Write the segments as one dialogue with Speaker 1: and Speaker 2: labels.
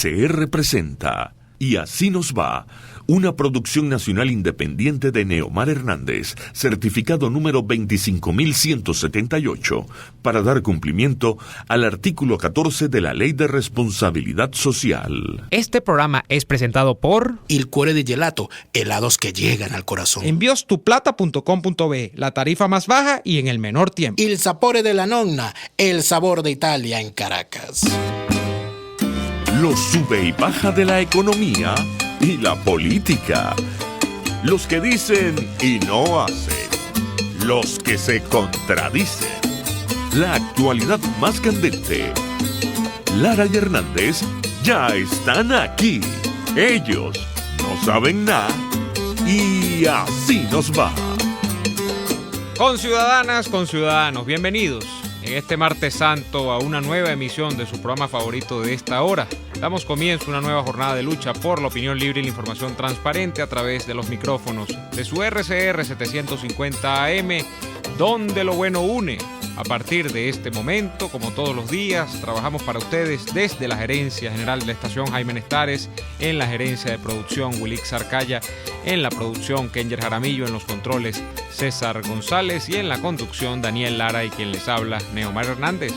Speaker 1: CR presenta Y así nos va, una producción nacional independiente de Neomar Hernández, certificado número 25178, para dar cumplimiento al artículo 14 de la Ley de Responsabilidad Social.
Speaker 2: Este programa es presentado por
Speaker 3: Il Cuore di Gelato, helados que llegan al corazón.
Speaker 2: enviostuplata.com.be, la tarifa más baja y en el menor tiempo.
Speaker 3: Il Sapore della Nonna, el sabor de Italia en Caracas.
Speaker 1: Los sube y baja de la economía y la política. Los que dicen y no hacen. Los que se contradicen. La actualidad más candente. Lara y Hernández ya están aquí. Ellos no saben nada y así nos va.
Speaker 2: Conciudadanas, conciudadanos, bienvenidos en este martes santo a una nueva emisión de su programa favorito de esta hora. Damos comienzo a una nueva jornada de lucha por la opinión libre y la información transparente a través de los micrófonos de su RCR 750 AM, donde lo bueno une. A partir de este momento, como todos los días, trabajamos para ustedes desde la Gerencia General de la Estación Jaime Nestares, en la Gerencia de Producción Wilix Arcaya, en la producción Kenger Jaramillo, en los controles César González y en la conducción Daniel Lara y quien les habla Neomar Hernández.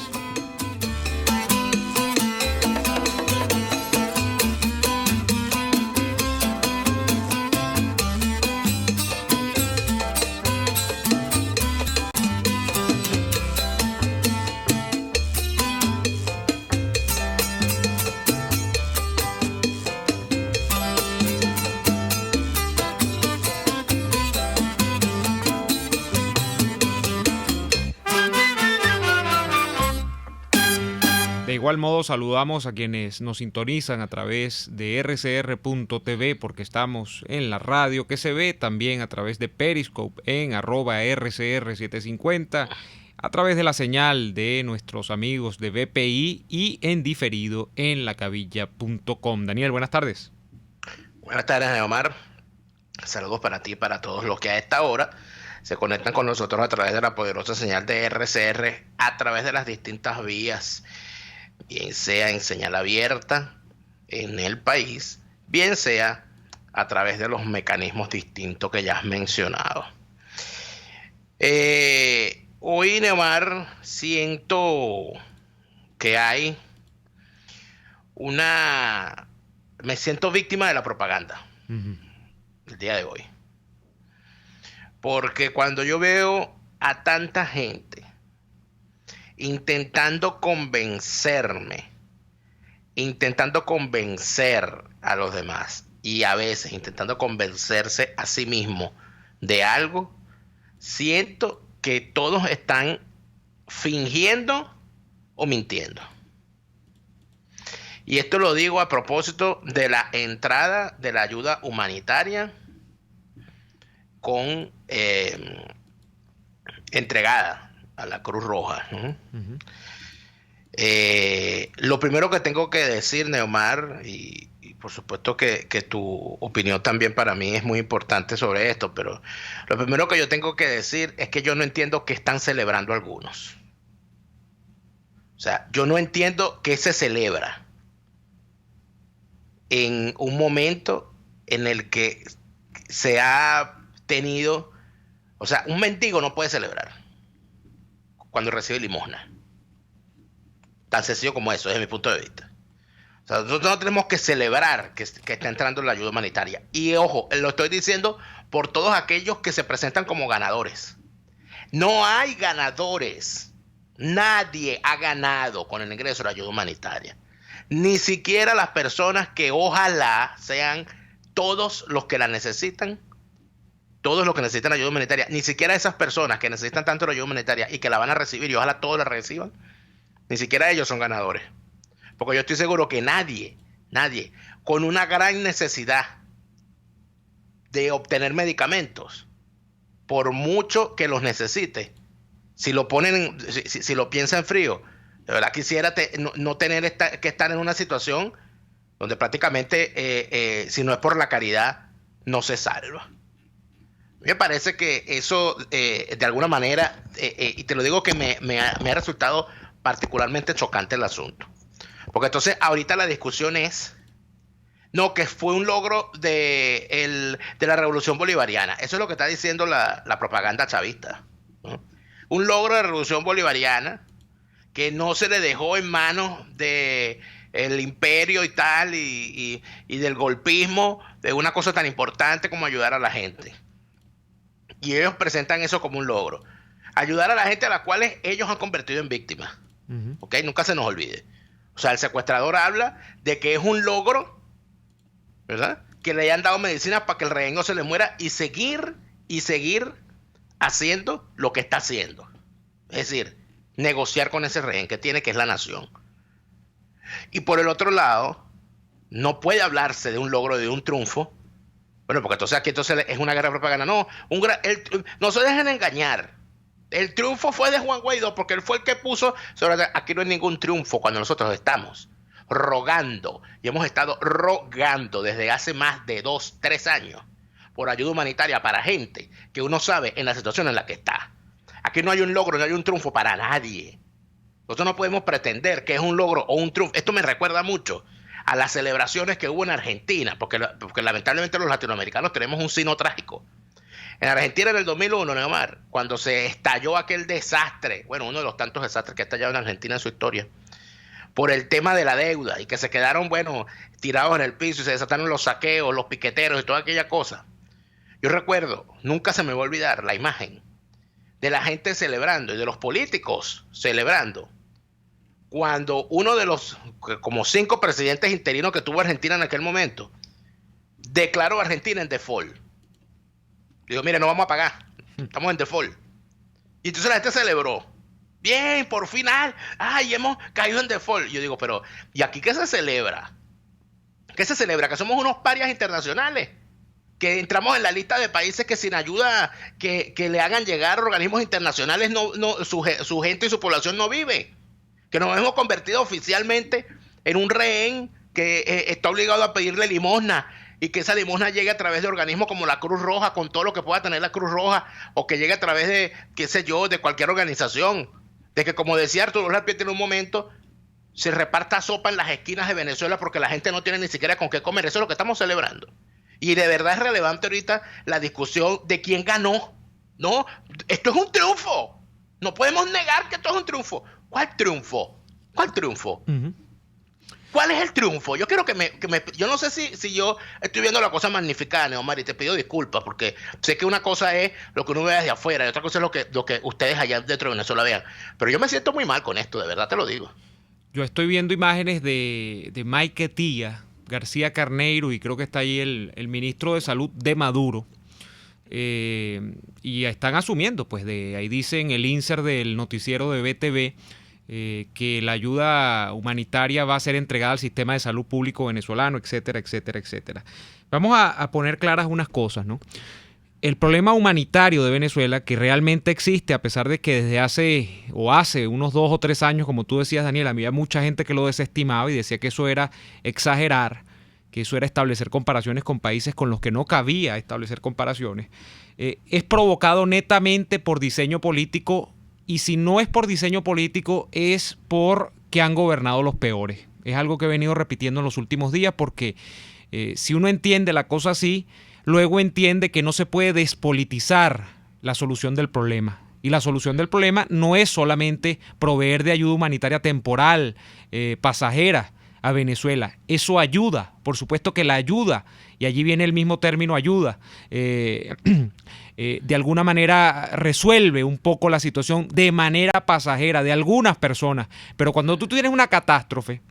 Speaker 2: De igual modo saludamos a quienes nos sintonizan a través de rcr.tv porque estamos en la radio que se ve, también a través de Periscope en @rcr750, a través de la señal de nuestros amigos de BPI y en diferido en lacavilla.com. Daniel, buenas tardes.
Speaker 3: Buenas tardes, Omar. Saludos para ti y para todos los que a esta hora se conectan con nosotros a través de la poderosa señal de RCR, a través de las distintas vías, bien sea en señal abierta en el país, bien sea a través de los mecanismos distintos que ya has mencionado. Hoy, Neomar, siento que hay me siento víctima de la propaganda el día de hoy. Porque cuando yo veo a tanta gente intentando convencer a los demás y a veces intentando convencerse a sí mismo de algo, siento que todos están fingiendo o mintiendo. Y esto lo digo a propósito de la entrada de la ayuda humanitaria entregada a la Cruz Roja. Lo primero que tengo que decir, Neomar, y por supuesto que tu opinión también para mí es muy importante sobre esto, pero lo primero que yo tengo que decir es que yo no entiendo qué están celebrando algunos. O sea, yo no entiendo qué se celebra en un momento en el que se ha tenido, o sea, un mendigo no puede celebrar cuando recibe limosna. Tan sencillo como eso, desde mi punto de vista. O sea, nosotros no tenemos que celebrar que está entrando la ayuda humanitaria. Y ojo, lo estoy diciendo por todos aquellos que se presentan como ganadores. No hay ganadores. Nadie ha ganado con el ingreso de la ayuda humanitaria. Ni siquiera las personas que ojalá sean todos los que la necesitan. Todos los que necesitan ayuda humanitaria, ni siquiera esas personas que necesitan tanto la ayuda humanitaria y que la van a recibir y ojalá todos la reciban, ni siquiera ellos son ganadores. Porque yo estoy seguro que nadie con una gran necesidad de obtener medicamentos, por mucho que los necesite, si lo ponen, si lo piensa en frío, de verdad quisiera no tener que estar en una situación donde prácticamente, si no es por la caridad, no se salva. Me parece que eso, de alguna manera, y te lo digo que me ha resultado particularmente chocante el asunto. Porque entonces ahorita la discusión es, no, que fue un logro de la revolución bolivariana. Eso es lo que está diciendo la propaganda chavista, ¿no? Un logro de la revolución bolivariana que no se le dejó en manos de el imperio y tal, y del golpismo, de una cosa tan importante como ayudar a la gente. Y ellos presentan eso como un logro. Ayudar a la gente a la cual ellos han convertido en víctimas. ¿Ok? Nunca se nos olvide. O sea, el secuestrador habla de que es un logro, ¿verdad? Que le hayan dado medicinas para que el rehén no se le muera y seguir haciendo lo que está haciendo. Es decir, negociar con ese rehén que tiene, que es la nación. Y por el otro lado, no puede hablarse de un logro, de un triunfo. Bueno, porque entonces aquí es una guerra de propaganda. No, no se dejen engañar. El triunfo fue de Juan Guaidó porque él fue el que puso. Aquí no hay ningún triunfo cuando nosotros estamos rogando, y hemos estado rogando desde hace más de 2, 3 años por ayuda humanitaria para gente que uno sabe en la situación en la que está. Aquí no hay un logro, no hay un triunfo para nadie. Nosotros no podemos pretender que es un logro o un triunfo. Esto me recuerda mucho a las celebraciones que hubo en Argentina, porque lamentablemente los latinoamericanos tenemos un sino trágico. En Argentina en el 2001, Neomar, cuando se estalló aquel desastre, bueno, uno de los tantos desastres que ha estallado en Argentina en su historia, por el tema de la deuda, y que se quedaron, bueno, tirados en el piso y se desataron los saqueos, los piqueteros y toda aquella cosa. Yo recuerdo, nunca se me va a olvidar la imagen de la gente celebrando y de los políticos celebrando cuando uno de los como 5 presidentes interinos que tuvo Argentina en aquel momento declaró a Argentina en default. Digo, mire, no vamos a pagar, estamos en default. Y entonces la gente celebró. Bien, por final, ay, hemos caído en default. Yo digo, pero ¿y aquí qué se celebra? ¿Qué se celebra? Que somos unos parias internacionales, que entramos en la lista de países que sin ayuda que le hagan llegar organismos internacionales su gente y su población no vive, que nos hemos convertido oficialmente en un rehén que está obligado a pedirle limosna, y que esa limosna llegue a través de organismos como la Cruz Roja, con todo lo que pueda tener la Cruz Roja, o que llegue a través de, qué sé yo, de cualquier organización. De que, como decía Arturo Larpiet en un momento, se reparta sopa en las esquinas de Venezuela porque la gente no tiene ni siquiera con qué comer. Eso es lo que estamos celebrando. Y de verdad es relevante ahorita la discusión de quién ganó. No, esto es un triunfo. No podemos negar que esto es un triunfo. ¿Cuál triunfo? ¿Cuál triunfo? ¿Cuál es el triunfo? Yo quiero yo no sé si yo estoy viendo la cosa magnificada, Neomar, y te pido disculpas, porque sé que una cosa es lo que uno ve desde afuera y otra cosa es lo que ustedes allá dentro de Venezuela vean. Pero yo me siento muy mal con esto, de verdad te lo digo.
Speaker 2: Yo estoy viendo imágenes de Mike Tilla, García Carneiro, y creo que está ahí el ministro de Salud de Maduro. Y están asumiendo, pues ahí dicen el insert del noticiero de BTV, que la ayuda humanitaria va a ser entregada al sistema de salud público venezolano, etcétera, etcétera, etcétera. Vamos a poner claras unas cosas, ¿no? El problema humanitario de Venezuela, que realmente existe, a pesar de que desde hace unos 2 o 3 años, como tú decías, Daniel, había mucha gente que lo desestimaba y decía que eso era exagerar, que eso era establecer comparaciones con países con los que no cabía establecer comparaciones, es provocado netamente por diseño político. Y si no es por diseño político, es porque han gobernado los peores. Es algo que he venido repitiendo en los últimos días, porque si uno entiende la cosa así, luego entiende que no se puede despolitizar la solución del problema. Y la solución del problema no es solamente proveer de ayuda humanitaria temporal, pasajera, a Venezuela. Eso ayuda, por supuesto que la ayuda, y allí viene el mismo término ayuda, de alguna manera resuelve un poco la situación de manera pasajera de algunas personas. Pero cuando tú tienes una catástrofe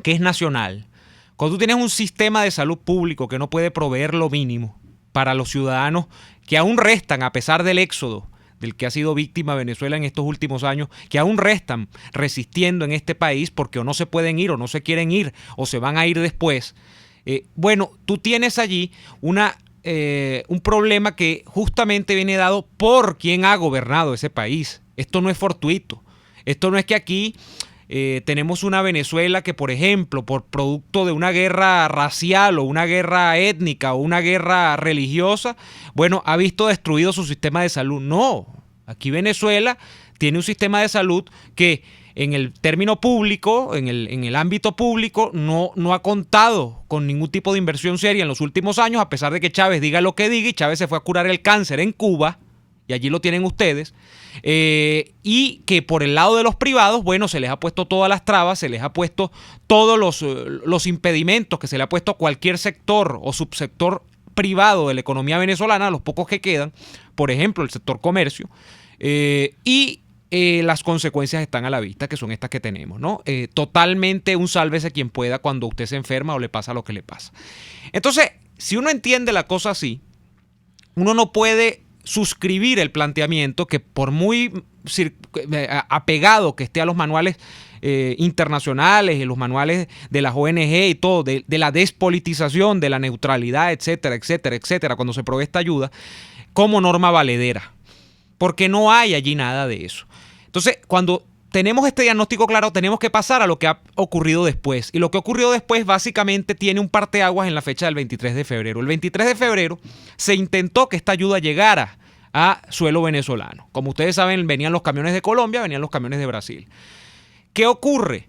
Speaker 2: que es nacional, cuando tú tienes un sistema de salud público que no puede proveer lo mínimo para los ciudadanos que aún restan, a pesar del éxodo del que ha sido víctima Venezuela en estos últimos años, que aún restan resistiendo en este país porque o no se pueden ir o no se quieren ir o se van a ir después. Bueno, tú tienes allí un problema que justamente viene dado por quien ha gobernado ese país. Esto no es fortuito. Esto no es que aquí tenemos una Venezuela que, por ejemplo, por producto de una guerra racial o una guerra étnica o una guerra religiosa, bueno, ha visto destruido su sistema de salud. No, aquí Venezuela tiene un sistema de salud que en el término público, en el ámbito público, no ha contado con ningún tipo de inversión seria en los últimos años, a pesar de que Chávez diga lo que diga, y Chávez se fue a curar el cáncer en Cuba, y allí lo tienen ustedes, y que por el lado de los privados, bueno, se les ha puesto todas las trabas, se les ha puesto todos los impedimentos que se le ha puesto a cualquier sector o subsector privado de la economía venezolana, los pocos que quedan, por ejemplo, el sector comercio, y las consecuencias están a la vista, que son estas que tenemos, ¿no? Totalmente un sálvese quien pueda cuando usted se enferma o le pasa lo que le pasa. Entonces, si uno entiende la cosa así, uno no puede suscribir el planteamiento que, por muy apegado que esté a los manuales internacionales y los manuales de las ONG y todo, de la despolitización, de la neutralidad, etcétera, etcétera, etcétera, cuando se provee esta ayuda, como norma valedera, porque no hay allí nada de eso. Entonces, cuando tenemos este diagnóstico claro, tenemos que pasar a lo que ha ocurrido después. Y lo que ocurrió después básicamente tiene un parteaguas en la fecha del 23 de febrero. El 23 de febrero se intentó que esta ayuda llegara a suelo venezolano. Como ustedes saben, venían los camiones de Colombia, venían los camiones de Brasil. ¿Qué ocurre?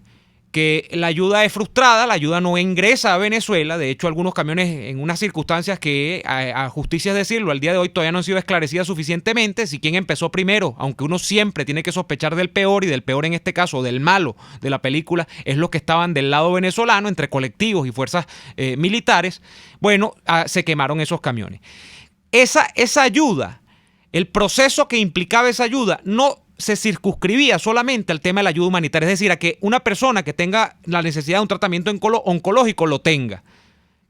Speaker 2: Que la ayuda es frustrada, la ayuda no ingresa a Venezuela. De hecho, algunos camiones, en unas circunstancias que, a justicia es decirlo, al día de hoy todavía no han sido esclarecidas suficientemente. Si quién empezó primero, aunque uno siempre tiene que sospechar del peor, y del peor en este caso, del malo de la película, es los que estaban del lado venezolano, entre colectivos y fuerzas militares, bueno, se quemaron esos camiones. Esa ayuda, el proceso que implicaba esa ayuda, no se circunscribía solamente al tema de la ayuda humanitaria, es decir, a que una persona que tenga la necesidad de un tratamiento oncológico lo tenga.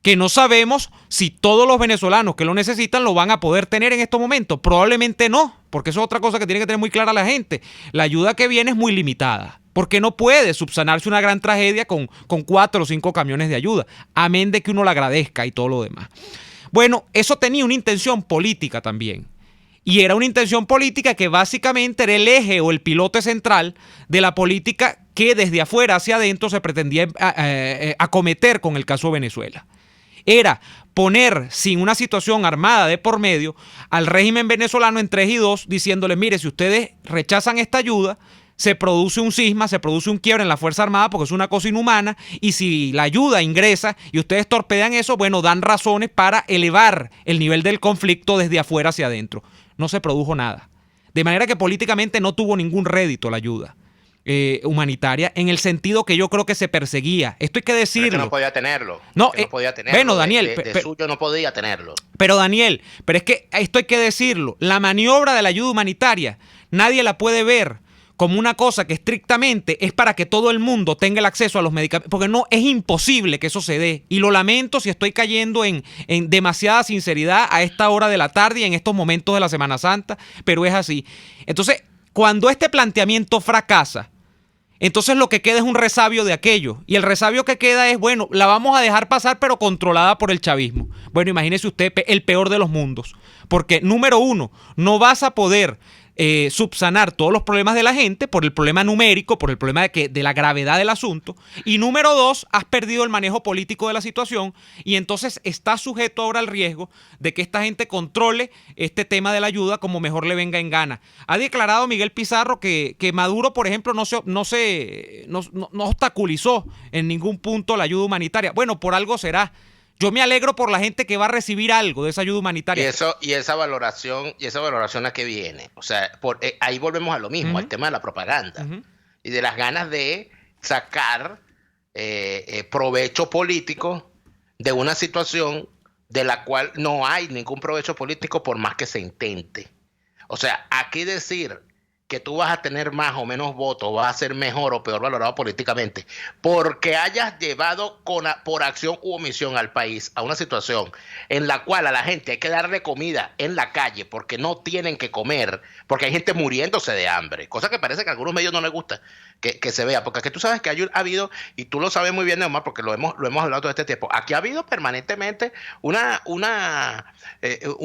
Speaker 2: Que no sabemos si todos los venezolanos que lo necesitan lo van a poder tener en estos momentos. Probablemente no, porque eso es otra cosa que tiene que tener muy clara la gente. La ayuda que viene es muy limitada, porque no puede subsanarse una gran tragedia con 4 o 5 camiones de ayuda, amén de que uno la agradezca y todo lo demás. Bueno, eso tenía una intención política también. Y era una intención política que básicamente era el eje o el pilote central de la política que desde afuera hacia adentro se pretendía acometer con el caso Venezuela. Era poner, sin una situación armada de por medio, al régimen venezolano en 3 y 2, diciéndoles, mire, si ustedes rechazan esta ayuda, se produce un cisma, se produce un quiebre en la Fuerza Armada porque es una cosa inhumana, y si la ayuda ingresa y ustedes torpedean eso, bueno, dan razones para elevar el nivel del conflicto desde afuera hacia adentro. No se produjo nada. De manera que políticamente no tuvo ningún rédito la ayuda humanitaria, en el sentido que yo creo que se perseguía. Esto hay que decirlo.
Speaker 3: Pero es que no podía tenerlo.
Speaker 2: No,
Speaker 3: no podía tenerlo.
Speaker 2: Bueno, Daniel.
Speaker 3: De suyo no podía tenerlo.
Speaker 2: Pero Daniel, pero es que esto hay que decirlo. La maniobra de la ayuda humanitaria, nadie la puede ver como una cosa que estrictamente es para que todo el mundo tenga el acceso a los medicamentos, porque no, es imposible que eso se dé. Y lo lamento si estoy cayendo en demasiada sinceridad a esta hora de la tarde y en estos momentos de la Semana Santa, pero es así. Entonces, cuando este planteamiento fracasa, entonces lo que queda es un resabio de aquello. Y el resabio que queda es, bueno, la vamos a dejar pasar, pero controlada por el chavismo. Bueno, imagínese usted el peor de los mundos. Porque, número uno, no vas a poder subsanar todos los problemas de la gente por el problema numérico, por el problema de la gravedad del asunto. Y número 2, has perdido el manejo político de la situación, y entonces estás sujeto ahora al riesgo de que esta gente controle este tema de la ayuda como mejor le venga en gana. Ha declarado Miguel Pizarro que Maduro, por ejemplo, no obstaculizó en ningún punto la ayuda humanitaria. Bueno, por algo será. Yo me alegro por la gente que va a recibir algo de esa ayuda humanitaria.
Speaker 3: Y esa valoración a qué viene. O sea, ahí volvemos a lo mismo, al tema de la propaganda. Y de las ganas de sacar provecho político de una situación de la cual no hay ningún provecho político por más que se intente. O sea, aquí decir que tú vas a tener más o menos votos, vas a ser mejor o peor valorado políticamente, porque hayas llevado por acción u omisión al país a una situación en la cual a la gente hay que darle comida en la calle porque no tienen que comer, porque hay gente muriéndose de hambre, cosa que parece que a algunos medios no les gusta que se vea, porque aquí tú sabes que ha habido, y tú lo sabes muy bien, Neomar, porque lo hemos hablado todo este tiempo, aquí ha habido permanentemente una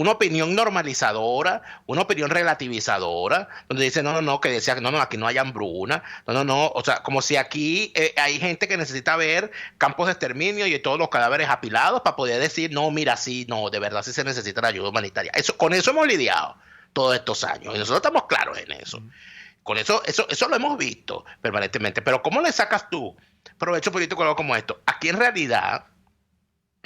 Speaker 3: opinión normalizadora, una opinión relativizadora, donde dicen, no, que decía, no, aquí no hay hambruna, no, o sea, como si aquí hay gente que necesita ver campos de exterminio y todos los cadáveres apilados para poder decir, no, mira, sí, no, de verdad sí se necesita la ayuda humanitaria. Con eso hemos lidiado todos estos años, y nosotros estamos claros en eso. Con eso lo hemos visto permanentemente. Pero ¿cómo le sacas tú provecho político a algo como esto? Aquí en realidad,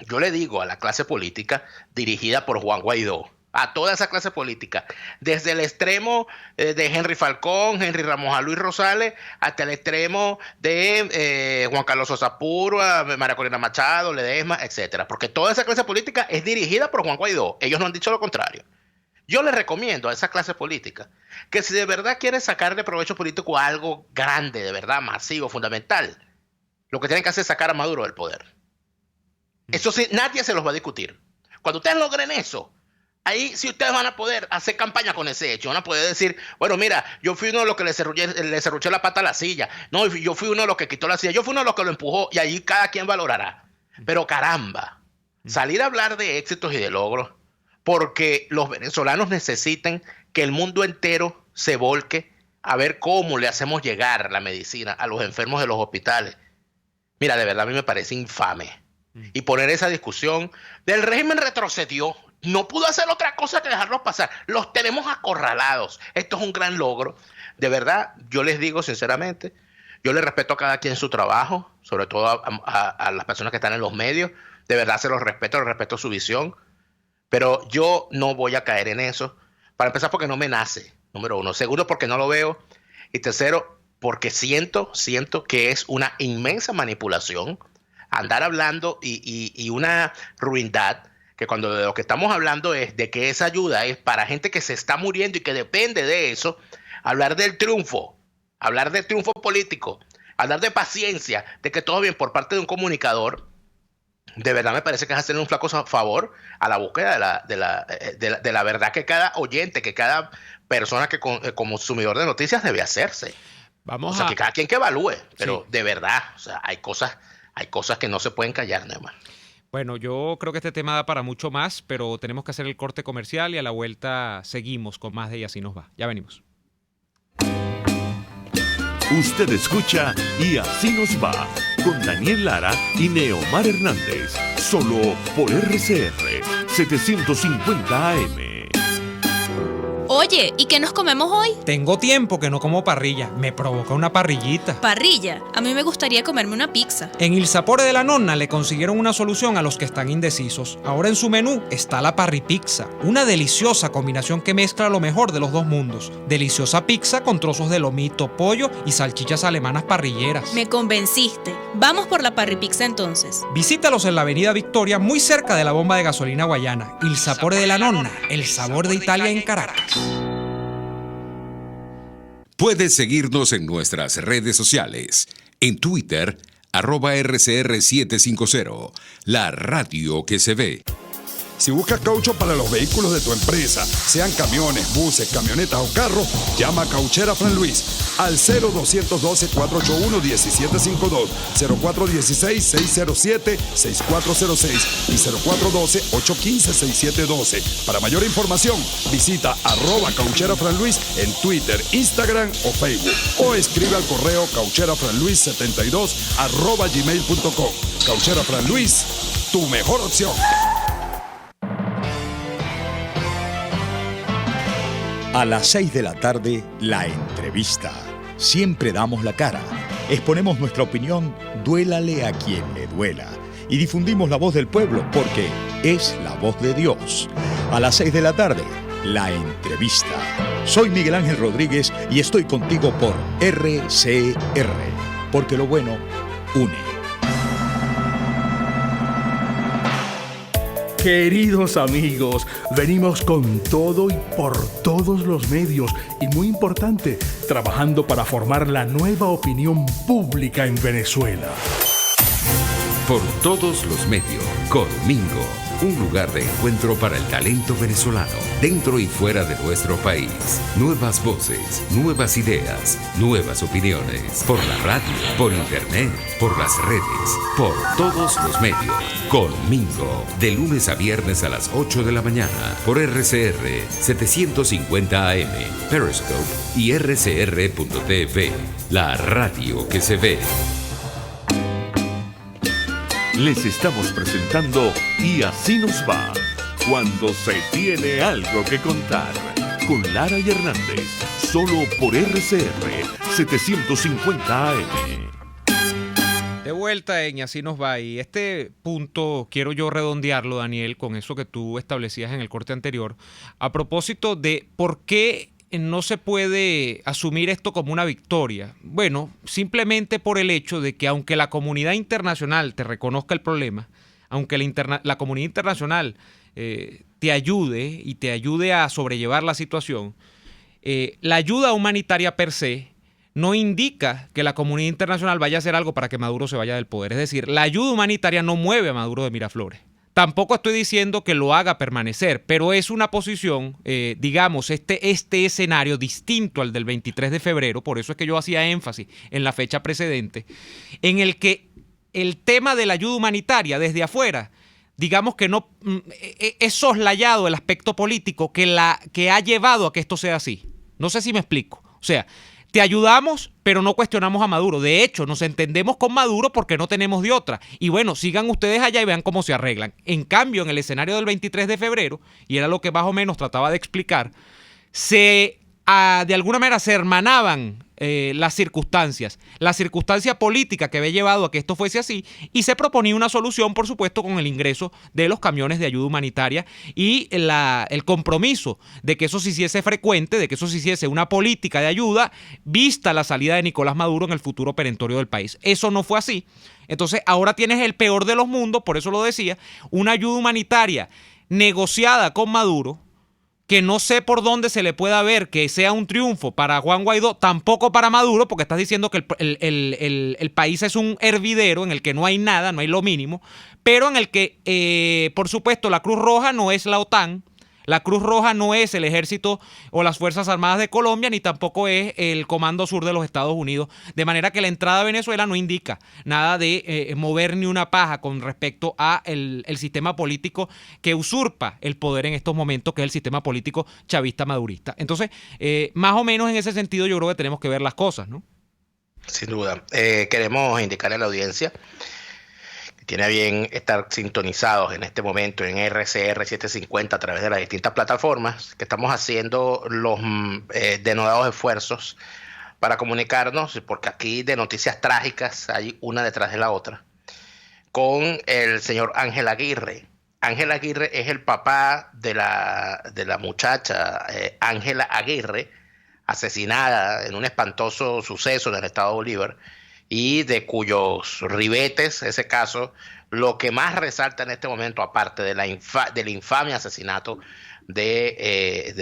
Speaker 3: yo le digo a la clase política dirigida por Juan Guaidó, a toda esa clase política, desde el extremo de Henry Falcón, Henry Ramos, a Luis Rosales, hasta el extremo de Juan Carlos Sosa Purua, María Corina Machado, Ledesma, etcétera. Porque toda esa clase política es dirigida por Juan Guaidó. Ellos no han dicho lo contrario. Yo les recomiendo a esa clase política que si de verdad quieren sacarle provecho político a algo grande, de verdad, masivo, fundamental, lo que tienen que hacer es sacar a Maduro del poder. Eso sí, nadie se los va a discutir. Cuando ustedes logren eso, ahí sí ustedes van a poder hacer campaña con ese hecho. Van a poder decir, bueno, mira, yo fui uno de los que le cerruché la pata a la silla. No, yo fui uno de los que quitó la silla. Yo fui uno de los que lo empujó y ahí cada quien valorará. Pero caramba, salir a hablar de éxitos y de logros porque los venezolanos necesitan que el mundo entero se volque a ver cómo le hacemos llegar la medicina a los enfermos de los hospitales. Mira, de verdad a mí me parece infame. Y poner esa discusión del régimen retrocedió. No pudo hacer otra cosa que dejarlos pasar. Los tenemos acorralados. Esto es un gran logro. De verdad, yo les digo sinceramente, yo le respeto a cada quien su trabajo, sobre todo a las personas que están en los medios. De verdad se los respeto su visión. Pero yo no voy a caer en eso. Para empezar, porque no me nace, número uno. Segundo, porque no lo veo. Y tercero, porque siento que es una inmensa manipulación andar hablando y una ruindad, que cuando de lo que estamos hablando es de que esa ayuda es para gente que se está muriendo y que depende de eso. Hablar del triunfo político, hablar de paciencia, de que todo bien por parte de un comunicador, de verdad me parece que es hacerle un flaco favor a la búsqueda de la verdad que cada oyente, que cada persona que como consumidor de noticias debe hacerse. Que cada quien que evalúe, pero sí, de verdad, o sea, hay cosas que no se pueden callar, Neymar.
Speaker 2: Bueno, yo creo que este tema da para mucho más, pero tenemos que hacer el corte comercial y a la vuelta seguimos con más de Y Así Nos Va. Ya venimos.
Speaker 1: Usted escucha Y Así Nos Va con Daniel Lara y Neomar Hernández, solo por RCR 750 AM.
Speaker 4: Oye, ¿y qué nos comemos hoy?
Speaker 5: Tengo tiempo que no como parrilla. Me provoca una parrillita.
Speaker 4: ¿Parrilla? A mí me gustaría comerme una pizza.
Speaker 5: En Il Sapore de la Nonna le consiguieron una solución a los que están indecisos. Ahora en su menú está la parripizza, una deliciosa combinación que mezcla lo mejor de los dos mundos. Deliciosa pizza con trozos de lomito, pollo y salchichas alemanas parrilleras.
Speaker 4: Me convenciste. Vamos por la parripizza entonces.
Speaker 5: Visítalos en la Avenida Victoria, muy cerca de la bomba de gasolina Guayana. Il Sapore de la Nonna, el sabor de Italia en Caracas.
Speaker 6: Puedes seguirnos en nuestras redes sociales. En Twitter, @RCR750, la radio que se ve.
Speaker 7: Si buscas caucho para los vehículos de tu empresa, sean camiones, buses, camionetas o carros, llama a Cauchera Fran Luis al 0212-481-1752, 0416-607-6406 y 0412-815-6712. Para mayor información, visita @Cauchera Fran Luis en Twitter, Instagram o Facebook, o escribe al correo caucherafranluis72@gmail.com. Cauchera Fran Luis, tu mejor opción.
Speaker 8: A las 6 de la tarde, la entrevista. Siempre damos la cara. Exponemos nuestra opinión, duélale a quien le duela. Y difundimos la voz del pueblo porque es la voz de Dios. A las 6 de la tarde, la entrevista. Soy Miguel Ángel Rodríguez y estoy contigo por RCR. Porque lo bueno une.
Speaker 9: Queridos amigos, venimos con todo y por todos los medios y muy importante, trabajando para formar la nueva opinión pública en Venezuela.
Speaker 6: Por todos los medios, Conmingo, un lugar de encuentro para el talento venezolano, dentro y fuera de nuestro país. Nuevas voces, nuevas ideas, nuevas opiniones. Por la radio, por internet, por las redes, por todos los medios. Conmingo, de lunes a viernes a las 8 de la mañana, por RCR 750 AM, Periscope y rcr.tv, la radio que se ve.
Speaker 1: Les estamos presentando Y Así Nos Va, cuando se tiene algo que contar, con Lara y Hernández, solo por RCR 750 AM.
Speaker 2: De vuelta en Así Nos Va, y este punto quiero yo redondearlo, Daniel, con eso que tú establecías en el corte anterior, a propósito de por qué no se puede asumir esto como una victoria. Bueno, simplemente por el hecho de que aunque la comunidad internacional te reconozca el problema, aunque la comunidad internacional te ayude y te ayude a sobrellevar la situación, la ayuda humanitaria per se no indica que la comunidad internacional vaya a hacer algo para que Maduro se vaya del poder. Es decir, la ayuda humanitaria no mueve a Maduro de Miraflores. Tampoco estoy diciendo que lo haga permanecer, pero es una posición, digamos, este escenario distinto al del 23 de febrero, por eso es que yo hacía énfasis en la fecha precedente, en el que el tema de la ayuda humanitaria desde afuera, digamos que no es soslayado el aspecto político que ha llevado a que esto sea así. No sé si me explico. O sea, te ayudamos, pero no cuestionamos a Maduro. De hecho, nos entendemos con Maduro porque no tenemos de otra. Y bueno, sigan ustedes allá y vean cómo se arreglan. En cambio, en el escenario del 23 de febrero, y era lo que más o menos trataba de explicar, de alguna manera se hermanaban las circunstancias. La circunstancia política que había llevado a que esto fuese así, y se proponía una solución, por supuesto, con el ingreso de los camiones de ayuda humanitaria y el compromiso de que eso se hiciese frecuente, de que eso se hiciese una política de ayuda vista la salida de Nicolás Maduro en el futuro perentorio del país. Eso no fue así. Entonces ahora tienes el peor de los mundos, por eso lo decía, una ayuda humanitaria negociada con Maduro, que no sé por dónde se le pueda ver que sea un triunfo para Juan Guaidó, tampoco para Maduro, porque estás diciendo que el país es un hervidero en el que no hay nada, no hay lo mínimo, pero en el que, por supuesto, la Cruz Roja no es la OTAN, la Cruz Roja no es el Ejército o las Fuerzas Armadas de Colombia, ni tampoco es el Comando Sur de los Estados Unidos, de manera que la entrada a Venezuela no indica nada de mover ni una paja con respecto a el sistema político que usurpa el poder en estos momentos, que es el sistema político chavista madurista. Entonces, más o menos en ese sentido yo creo que tenemos que ver las cosas, ¿no?
Speaker 3: Sin duda. Queremos indicarle a la audiencia tiene a bien estar sintonizados en este momento en RCR 750 a través de las distintas plataformas, que estamos haciendo los denodados esfuerzos para comunicarnos, porque aquí de noticias trágicas hay una detrás de la otra, con el señor Ángel Aguirre. Ángel Aguirre es el papá de la muchacha Ángela Aguirre, asesinada en un espantoso suceso en el estado de Bolívar, y de cuyos ribetes, ese caso, lo que más resalta en este momento, aparte de del infame asesinato de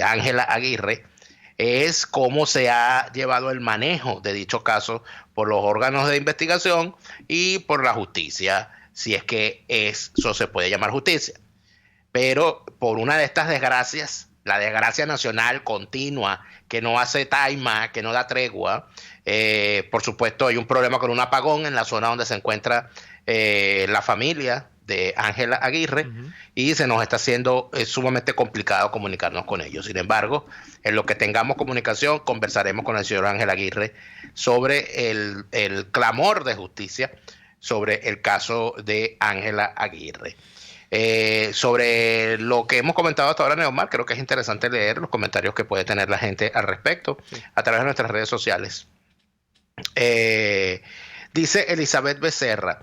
Speaker 3: Ángela Aguirre, es cómo se ha llevado el manejo de dicho caso por los órganos de investigación y por la justicia, si es que eso se puede llamar justicia. Pero por una de estas desgracias, la desgracia nacional continua, que no hace taima, que no da tregua, por supuesto hay un problema con un apagón en la zona donde se encuentra la familia de Ángela Aguirre, y se nos está haciendo sumamente complicado comunicarnos con ellos. Sin embargo, en lo que tengamos comunicación, conversaremos con el señor Ángel Aguirre sobre el clamor de justicia sobre el caso de Ángela Aguirre. Sobre lo que hemos comentado hasta ahora, Neomar, creo que es interesante leer los comentarios que puede tener la gente al respecto, sí, a través de nuestras redes sociales. Dice Elizabeth Becerra,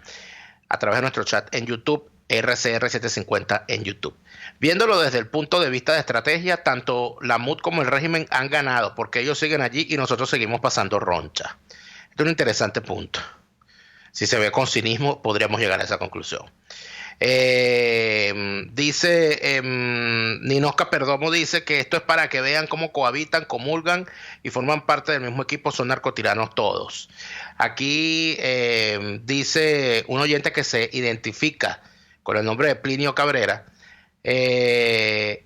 Speaker 3: a través de nuestro chat en YouTube, RCR 750 en YouTube. Viéndolo desde el punto de vista de estrategia, tanto la MUD como el régimen han ganado, porque ellos siguen allí y nosotros seguimos pasando roncha. Este es un interesante punto. Si se ve con cinismo, podríamos llegar a esa conclusión. Dice Ninosca Perdomo, dice que esto es para que vean cómo cohabitan, comulgan y forman parte del mismo equipo, son narcotiranos todos. Aquí dice un oyente que se identifica con el nombre de Plinio Cabrera, el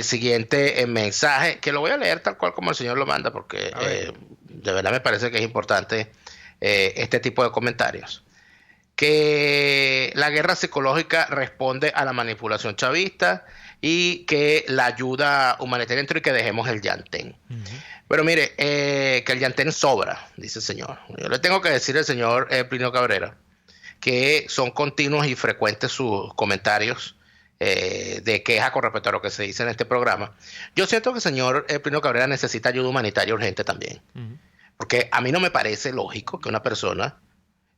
Speaker 3: siguiente mensaje, que lo voy a leer tal cual como el señor lo manda, porque de verdad me parece que es importante este tipo de comentarios. Que la guerra psicológica responde a la manipulación chavista y que la ayuda humanitaria entra y que dejemos el llantén. Pero mire, que el llantén sobra, dice el señor. Yo le tengo que decir al señor Plinio Cabrera que son continuos y frecuentes sus comentarios de queja con respecto a lo que se dice en este programa. Yo siento que el señor Plinio Cabrera necesita ayuda humanitaria urgente también. Porque a mí no me parece lógico que una persona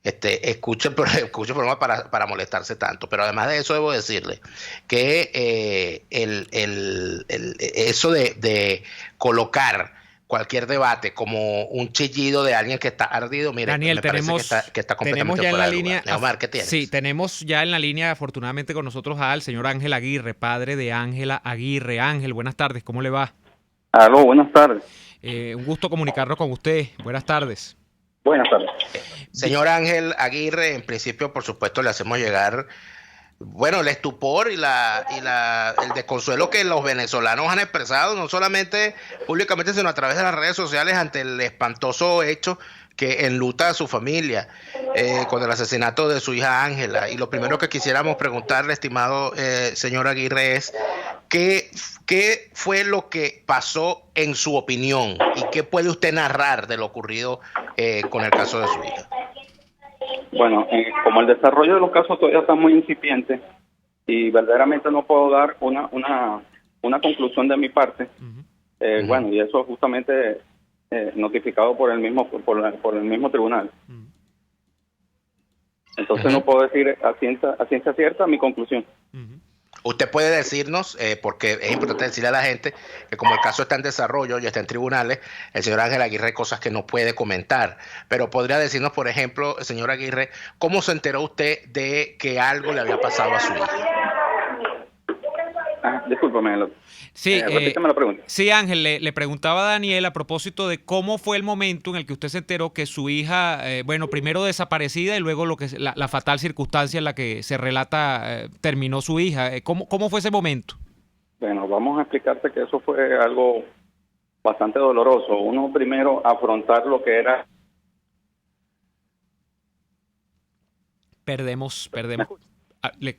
Speaker 3: escuche el programa para molestarse tanto. Pero además de eso, debo decirle que eso de colocar cualquier debate como un chillido de alguien que está ardido, mire,
Speaker 2: Daniel,
Speaker 3: me parece que está completamente
Speaker 2: ya en
Speaker 3: fuera
Speaker 2: la
Speaker 3: de
Speaker 2: línea.
Speaker 3: lugar. Omar, ¿qué tienes?
Speaker 2: Sí, tenemos ya en la línea, afortunadamente, con nosotros al señor Ángel Aguirre, padre de Ángela Aguirre. Ángel, buenas tardes, ¿cómo le va?
Speaker 10: Aló, buenas tardes.
Speaker 2: Un gusto comunicarnos con usted. Buenas tardes.
Speaker 10: Buenas tardes.
Speaker 3: Señor Ángel Aguirre, en principio, por supuesto, le hacemos llegar, bueno, el estupor y el desconsuelo que los venezolanos han expresado, no solamente públicamente, sino a través de las redes sociales, ante el espantoso hecho que enluta a su familia con el asesinato de su hija Ángela. Y lo primero que quisiéramos preguntarle, estimado señor Aguirre, es ¿qué fue lo que pasó en su opinión? ¿Y qué puede usted narrar de lo ocurrido con el caso de su hija?
Speaker 10: Bueno, como el desarrollo de los casos todavía está muy incipiente y verdaderamente no puedo dar una conclusión de mi parte, bueno, y eso justamente notificado por el mismo tribunal. Entonces no puedo decir a ciencia cierta mi conclusión.
Speaker 3: Usted puede decirnos, porque es importante decirle a la gente que como el caso está en desarrollo y está en tribunales, el señor Ángel Aguirre hay cosas que no puede comentar, pero podría decirnos, por ejemplo, señor Aguirre, ¿cómo se enteró usted de que algo le había pasado a su hija?
Speaker 10: Discúlpame,
Speaker 2: sí,
Speaker 10: repítame la pregunta.
Speaker 2: Sí, Ángel, le preguntaba a Daniel a propósito de cómo fue el momento en el que usted se enteró que su hija, bueno, primero desaparecida y luego la fatal circunstancia en la que se relata terminó su hija. ¿Cómo fue ese momento?
Speaker 10: Bueno, vamos a explicarte que eso fue algo bastante doloroso. Uno primero afrontar lo que era...
Speaker 2: Perdemos. Le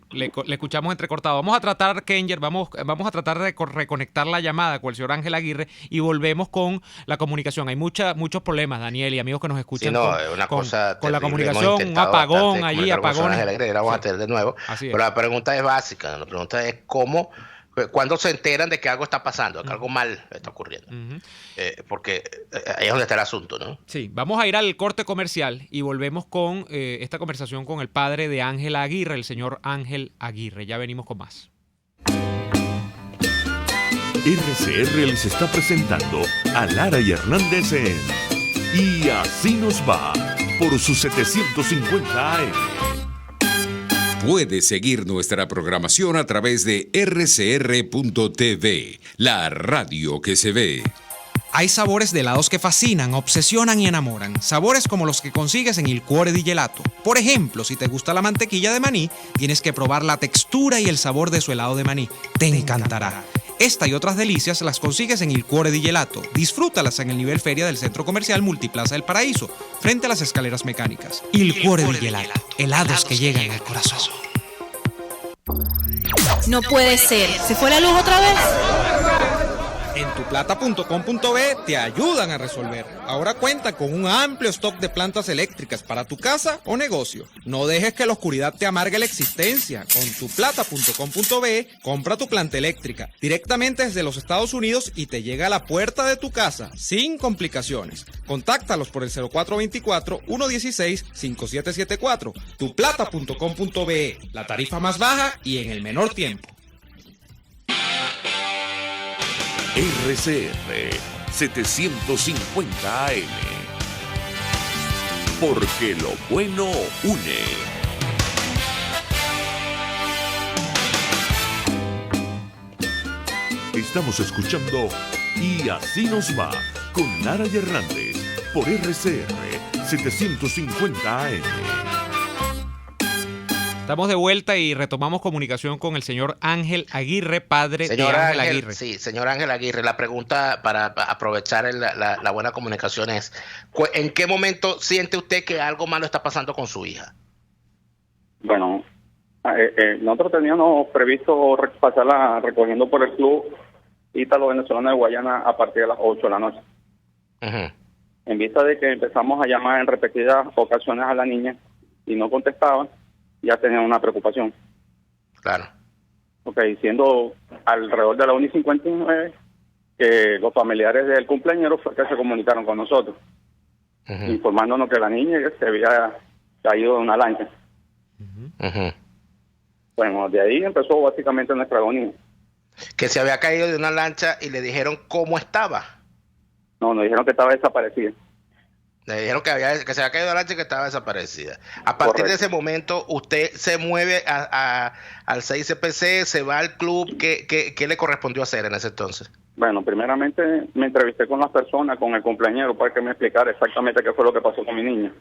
Speaker 2: escuchamos entrecortado. Vamos a tratar, Kenger, vamos a tratar de reconectar la llamada con el señor Ángel Aguirre y volvemos con la comunicación. Hay muchos problemas, Daniel, y amigos que nos escuchan.
Speaker 3: Sí, no, es una cosa
Speaker 2: con la
Speaker 3: terrible.
Speaker 2: comunicación, un apagón allí, apagones.
Speaker 3: Vamos a tener de nuevo. Pero la pregunta es básica. La pregunta es ¿cuándo se enteran de que algo está pasando, que algo mal está ocurriendo? Porque ahí es donde está el asunto, ¿no?
Speaker 2: Sí, vamos a ir al corte comercial y volvemos con esta conversación con el padre de Ángela Aguirre, el señor Ángel Aguirre. Ya venimos con más.
Speaker 1: RCR les está presentando a Lara y Hernández en Y Así Nos Va por sus 750 AM.
Speaker 6: Puedes seguir nuestra programación a través de rcr.tv, la radio que se ve.
Speaker 5: Hay sabores de helados que fascinan, obsesionan y enamoran. Sabores como los que consigues en Il Cuore di Gelato. Por ejemplo, si te gusta la mantequilla de maní, tienes que probar la textura y el sabor de su helado de maní. Te encantará. Esta y otras delicias las consigues en Il Cuore di Gelato. Disfrútalas en el nivel feria del Centro Comercial Multiplaza del Paraíso, frente a las escaleras mecánicas. Il Cuore di Gelato. Helados que llegan al corazón.
Speaker 4: No puede ser. ¿Se fue la luz otra vez?
Speaker 5: En tuplata.com.be te ayudan a resolver. Ahora cuenta con un amplio stock de plantas eléctricas para tu casa o negocio. No dejes que la oscuridad te amargue la existencia. Con tuplata.com.be compra tu planta eléctrica directamente desde los Estados Unidos y te llega a la puerta de tu casa sin complicaciones. Contáctalos por el 0424-116-5774. Tuplata.com.be, la tarifa más baja y en el menor tiempo.
Speaker 1: RCR 750 AM. Porque lo bueno une. Estamos escuchando Y Así Nos Va con Lara y Hernández por RCR 750 AM.
Speaker 2: Estamos de vuelta y retomamos comunicación con el señor Ángel Aguirre, padre de Ángel Aguirre.
Speaker 3: Sí, señor Ángel Aguirre, la pregunta para aprovechar la buena comunicación es, ¿en qué momento siente usted que algo malo está pasando con su hija?
Speaker 10: Bueno, nosotros teníamos previsto pasarla recogiendo por el Club Ítalo Venezolano de Guayana a partir de las 8 de la noche. En vista de que empezamos a llamar en repetidas ocasiones a la niña y no contestaba, ya tenía una preocupación.
Speaker 3: Claro.
Speaker 10: Ok, siendo alrededor de la 1:59, que los familiares del cumpleañero fue que se comunicaron con nosotros, informándonos que la niña se había caído de una lancha. Bueno, de ahí empezó básicamente nuestra agonía.
Speaker 3: Que se había caído de una lancha y le dijeron cómo estaba.
Speaker 10: No, nos dijeron que estaba desaparecida.
Speaker 3: Le dijeron que se había caído de la lancha y que estaba desaparecida. A partir de ese momento, usted se mueve al 6CPC, se va al club. ¿Qué le correspondió hacer en ese entonces?
Speaker 10: Bueno, primeramente me entrevisté con las personas, con el cumpleañero, para que me explicara exactamente qué fue lo que pasó con mi niña.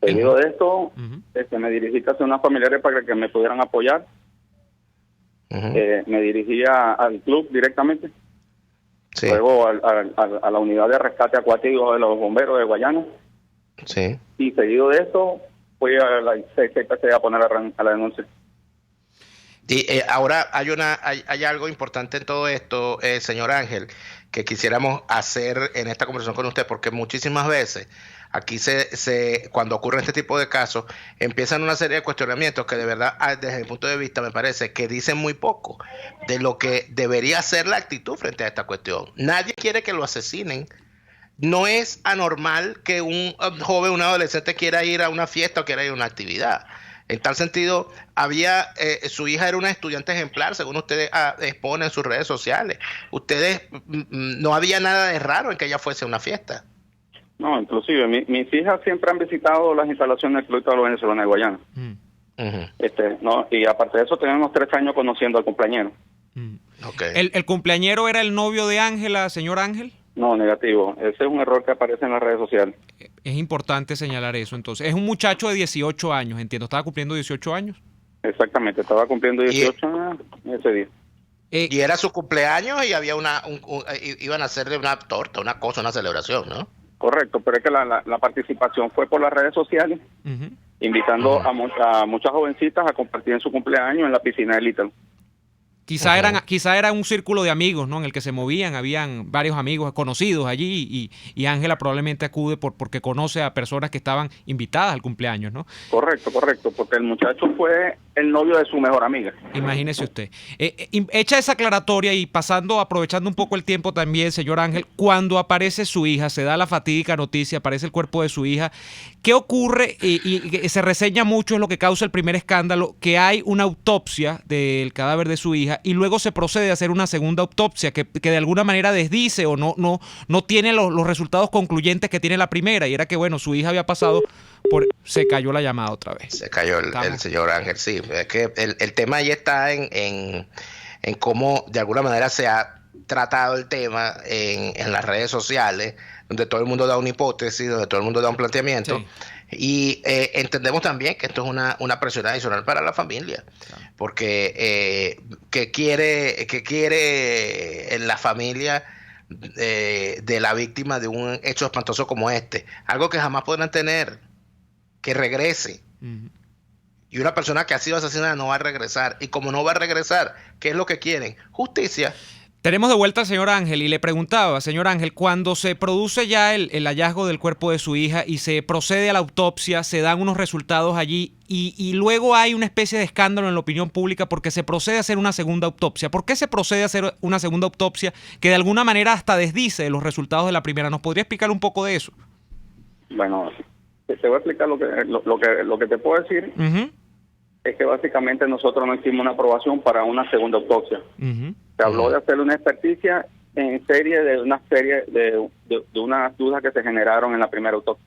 Speaker 10: Seguido de esto, me dirigí hacia unas familiares para que me pudieran apoyar. Me dirigía al club directamente.
Speaker 3: Sí.
Speaker 10: Luego a la unidad de rescate acuático de los bomberos de Guayana.
Speaker 3: Sí.
Speaker 10: Y seguido de esto, fui a la 6CPC a poner a la denuncia.
Speaker 3: Y ahora hay algo importante en todo esto, señor Ángel, que quisiéramos hacer en esta conversación con usted, porque muchísimas veces aquí cuando ocurre este tipo de casos, empiezan una serie de cuestionamientos que de verdad, desde mi punto de vista, me parece que dicen muy poco de lo que debería ser la actitud frente a esta cuestión. Nadie quiere que lo asesinen. No es anormal que un joven, un adolescente quiera ir a una fiesta o quiera ir a una actividad. En tal sentido, su hija era una estudiante ejemplar, según ustedes exponen en sus redes sociales. No había nada de raro en que ella fuese a una fiesta.
Speaker 10: No, inclusive mis hijas siempre han visitado las instalaciones del Club Ítalo Venezolano de Guayana. Y aparte de eso, tenemos 3 años conociendo al cumpleañero.
Speaker 5: Okay. ¿El cumpleañero era el novio de Ángela, señor Ángel?
Speaker 10: No, negativo. Ese es un error que aparece en las redes sociales.
Speaker 5: Es importante señalar eso, entonces. Es un muchacho de 18 años, entiendo. ¿Estaba cumpliendo 18 años?
Speaker 10: Exactamente, estaba cumpliendo 18 años ese día.
Speaker 3: Y era su cumpleaños y había iban a hacerle una torta, una cosa, una celebración, ¿no?
Speaker 10: Correcto, pero es que la participación fue por las redes sociales, invitando a muchas jovencitas a compartir en su cumpleaños en la piscina del Ítalo.
Speaker 5: Quizá era un círculo de amigos, ¿no? En el que se movían, habían varios amigos conocidos allí y Ángela probablemente acude porque conoce a personas que estaban invitadas al cumpleaños, ¿no?
Speaker 10: Correcto, porque el muchacho fue el novio de su mejor amiga.
Speaker 5: Imagínese usted. Hecha esa aclaratoria y aprovechando un poco el tiempo también, señor Ángel, cuando aparece su hija, se da la fatídica noticia, aparece el cuerpo de su hija, ¿qué ocurre? Y se reseña mucho, es lo que causa el primer escándalo, que hay una autopsia del cadáver de su hija y luego se procede a hacer una segunda autopsia que de alguna manera desdice o no tiene los resultados concluyentes que tiene la primera, y era que, bueno, su hija había pasado se cayó la llamada otra vez.
Speaker 3: Se cayó el señor Ángel, sí. Es que el tema ahí está en cómo de alguna manera se ha tratado el tema en las redes sociales, donde todo el mundo da una hipótesis, donde todo el mundo da un planteamiento. Sí. Y entendemos también que esto es una presión adicional para la familia, porque que quiere en la familia de la víctima de un hecho espantoso como este, algo que jamás podrán tener, que regrese. Y una persona que ha sido asesinada no va a regresar, y como no va a regresar, ¿qué es lo que quieren? Justicia.
Speaker 5: Tenemos de vuelta al señor Ángel y le preguntaba, señor Ángel, cuando se produce ya el hallazgo del cuerpo de su hija y se procede a la autopsia, se dan unos resultados allí y luego hay una especie de escándalo en la opinión pública porque se procede a hacer una segunda autopsia. ¿Por qué se procede a hacer una segunda autopsia que de alguna manera hasta desdice los resultados de la primera? ¿Nos podría explicar un poco de eso?
Speaker 10: Bueno, te voy a explicar lo que te puedo decir. Es que básicamente nosotros no hicimos una aprobación para una segunda autopsia. Se habló de hacer una experticia en serie de unas dudas que se generaron en la primera autopsia.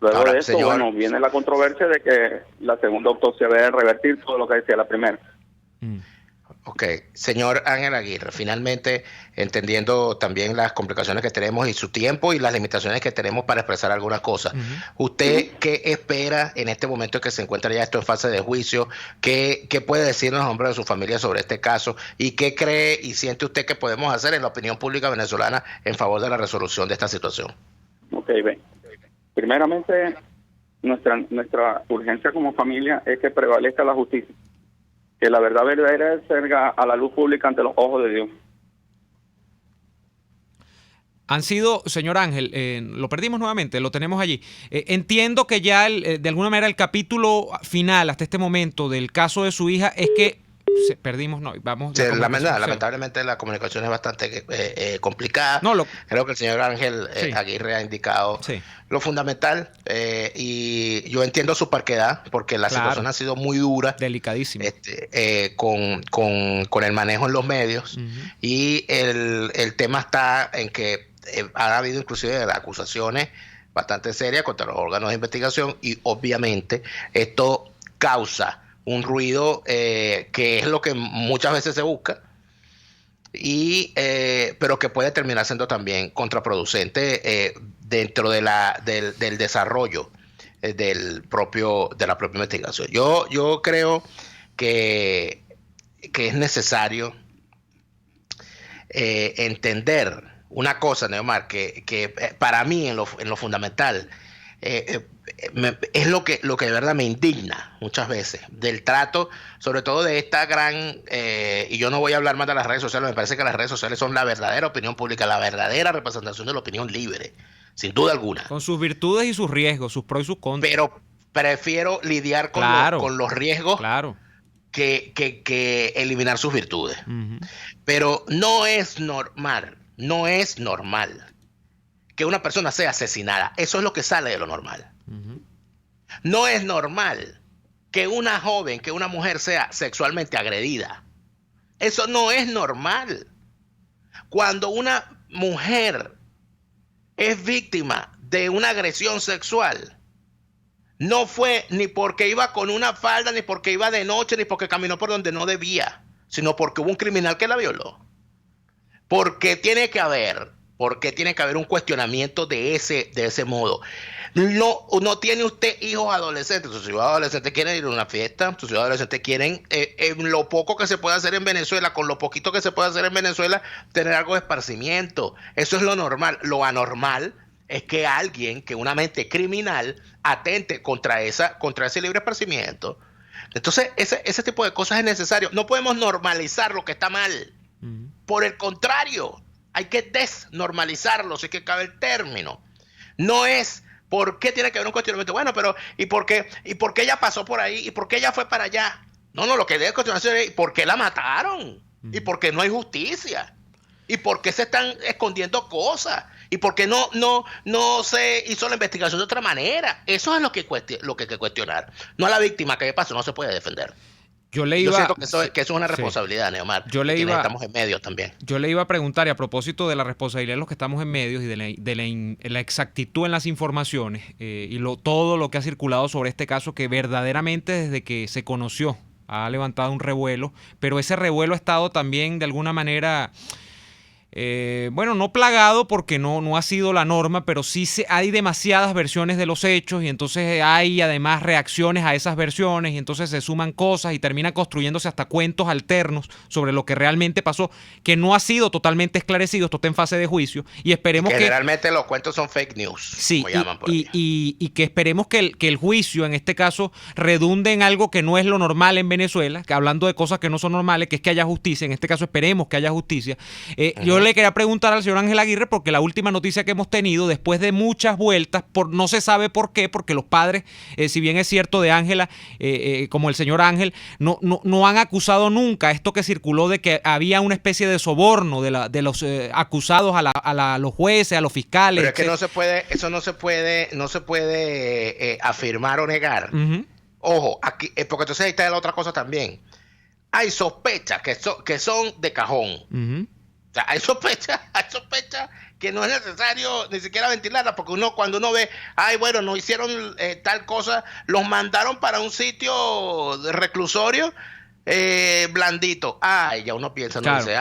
Speaker 10: Luego de eso, viene la controversia de que la segunda autopsia debe revertir todo lo que decía la primera.
Speaker 3: Ok, señor Ángel Aguirre, finalmente entendiendo también las complicaciones que tenemos y su tiempo y las limitaciones que tenemos para expresar algunas cosas, ¿usted qué espera en este momento que se encuentra ya esto en fase de juicio? ¿Qué puede decirnos a nombre de su familia sobre este caso? ¿Y qué cree y siente usted que podemos hacer en la opinión pública venezolana en favor de la resolución de esta situación?
Speaker 10: Ok, bien. Primeramente, nuestra urgencia como familia es que prevalezca la justicia, que la verdad verdadera salga a la luz pública ante los ojos de Dios.
Speaker 5: Han sido, señor Ángel, lo perdimos nuevamente, lo tenemos allí. Entiendo que ya de alguna manera el capítulo final hasta este momento del caso de su hija es que perdimos, no, vamos.
Speaker 3: Sí, lamentablemente la comunicación es bastante complicada. Creo que el señor Ángel Aguirre ha indicado lo fundamental y yo entiendo su parquedad porque la situación ha sido muy dura.
Speaker 5: Delicadísima.
Speaker 3: Con el manejo en los medios y el tema está en que ha habido inclusive acusaciones bastante serias contra los órganos de investigación y obviamente esto causa un ruido que es lo que muchas veces se busca pero que puede terminar siendo también contraproducente dentro de del desarrollo de la propia investigación. Yo creo que es necesario entender una cosa, Neomar, que para mí en lo fundamental es lo que de verdad me indigna muchas veces del trato, sobre todo de esta gran y yo no voy a hablar más de las redes sociales, me parece que las redes sociales son la verdadera opinión pública, la verdadera representación de la opinión libre, sin duda alguna,
Speaker 5: con sus virtudes y sus riesgos, sus pros y sus contras,
Speaker 3: pero prefiero lidiar con los riesgos que eliminar sus virtudes. Pero no es normal que una persona sea asesinada. Eso es lo que sale de lo normal. No es normal que una joven, que una mujer sea sexualmente agredida. Eso no es normal. Cuando una mujer es víctima de una agresión sexual, no fue ni porque iba con una falda, ni porque iba de noche, ni porque caminó por donde no debía, sino porque hubo un criminal que la violó. Porque tiene que haber un cuestionamiento de ese modo. No tiene usted hijos adolescentes. Sus hijos adolescentes quieren ir a una fiesta, sus hijos adolescentes quieren, lo poco que se puede hacer en Venezuela, con lo poquito que se puede hacer en Venezuela, tener algo de esparcimiento. Eso es lo normal. Lo anormal es que una mente criminal atente contra ese libre esparcimiento. Entonces, ese tipo de cosas es necesario. No podemos normalizar lo que está mal. Por el contrario, hay que desnormalizarlo, si es que cabe el término. No es por qué tiene que haber un cuestionamiento. Bueno, pero ¿y por qué ella pasó por ahí? ¿Y por qué ella fue para allá? No, lo que debe cuestionarse es ¿por qué la mataron? ¿Y por qué no hay justicia? ¿Y por qué se están escondiendo cosas? ¿Y por qué no se hizo la investigación de otra manera? Eso es lo que hay que cuestionar. No a la víctima que pasó, no se puede defender. Yo siento que eso es una responsabilidad, Neomar. Estamos en medios también.
Speaker 5: Yo le iba a preguntar, y a propósito de la responsabilidad de los que estamos en medios y de la exactitud en las informaciones y todo lo que ha circulado sobre este caso, que verdaderamente desde que se conoció ha levantado un revuelo, pero ese revuelo ha estado también de alguna manera... no plagado porque no ha sido la norma, pero sí hay demasiadas versiones de los hechos y entonces hay además reacciones a esas versiones y entonces se suman cosas y termina construyéndose hasta cuentos alternos sobre lo que realmente pasó, que no ha sido totalmente esclarecido. Esto está en fase de juicio y esperemos que...
Speaker 3: Generalmente los cuentos son fake news.
Speaker 5: Sí, y que esperemos que el juicio en este caso redunde en algo que no es lo normal en Venezuela, que hablando de cosas que no son normales, que es que haya justicia. En este caso esperemos que haya justicia. Yo le quería preguntar al señor Ángel Aguirre, porque la última noticia que hemos tenido, después de muchas vueltas, no se sabe por qué, porque los padres, si bien es cierto de Ángela, como el señor Ángel, no han acusado nunca esto que circuló de que había una especie de soborno de los acusados a los jueces, a los fiscales.
Speaker 3: Pero es que no se puede afirmar o negar. Ojo, aquí, porque entonces ahí está la otra cosa también. Hay sospechas que son de cajón. O sea, hay sospechas que no es necesario ni siquiera ventilarlas, porque cuando uno ve, no hicieron tal cosa, los mandaron para un sitio de reclusorio blandito. Ya uno piensa,
Speaker 5: claro.
Speaker 3: Dice,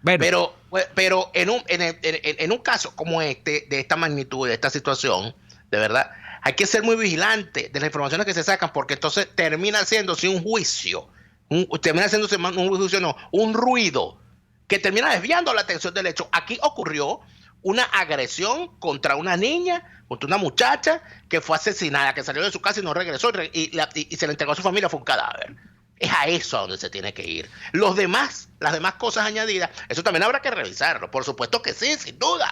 Speaker 3: Bueno. Pero en un caso como de esta magnitud, de esta situación, de verdad, hay que ser muy vigilante de las informaciones que se sacan, porque entonces termina haciéndose un juicio, un ruido que termina desviando la atención del hecho. Aquí ocurrió una agresión contra una niña, contra una muchacha que fue asesinada, que salió de su casa y no regresó y se le entregó a su familia, fue un cadáver. Es a eso a donde se tiene que ir. Las demás cosas añadidas, eso también habrá que revisarlo. Por supuesto que sí, sin duda.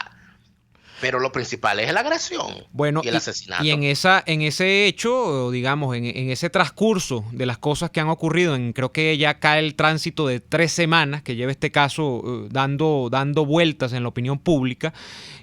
Speaker 3: Pero lo principal es la agresión y el asesinato.
Speaker 5: Y en ese hecho, digamos, en ese transcurso de las cosas que han ocurrido, creo que ya cae el tránsito de 3 semanas que lleva este caso dando vueltas en la opinión pública.